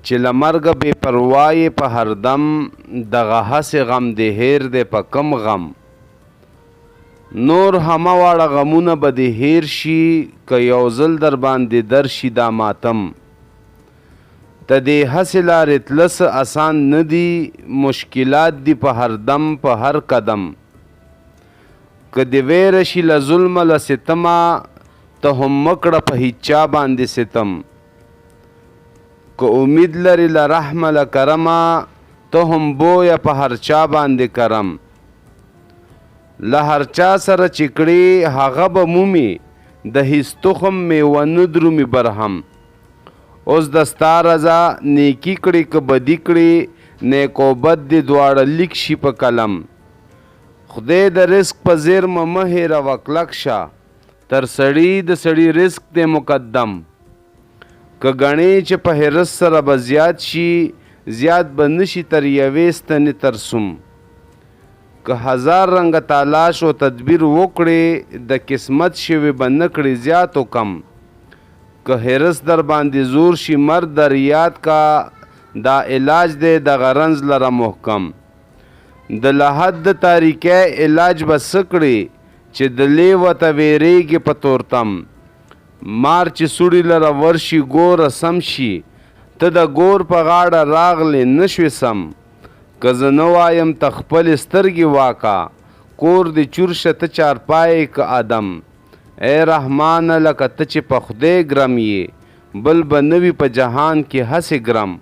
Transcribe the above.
چې له مرګه بې پروایې په هر دم دغه هسې غم دې هیر دی په کم غم نور همه واړه غمونه به دې هیر شي که یو ځل در باندې درشي دا ماتم ته دې هسې لارې تله څه اسان نه دي مشکلات دي په هر دم په هر قدم که دې ویره شي له ظلمه له ستمه ته هم مه کړه په هیچا باندې ستم که امید لري له رحمه له کرمه ته هم بویه په هر چا باندې کرم له هر چا سره چې کړې هغه به مومي د هیڅ تخم میوه نه درومي برهم اوس د ستا رضا نیکي کړې که بدي کړې نیک و بد دې دواړه لیک شي په قلم خدای د رزق په زیرمه مه هېروه کلک شه تر سړي د سړي رزق دی مقدم که ګڼې چې په حرص سره به زیات شي زیات به نشي تر یوې ستنې ترسوم که هزار رنګه تلاش و تدبیر وکړې د قسمت شوي به نه کړې زیات و کم که حرص در باندې زور شي مرد در یاد کا دا علاج دی دغه رنځ لره محکم د لحد د تاریکۍ علاج به څه کړې چې د لیوه ته ویرېږي په تورتم مار چې سوړي لره ورشي ګوره سم شي ته د ګور په غاړه راغلې نه شوې سم که زه نه وایم ته خپلې سترګې واکه کور دې چور شه ته چارپایې که ادم ای رحمانه لکه ته چې په خدای ګرم یې بل به نه وي په جهان کې هسې ګرم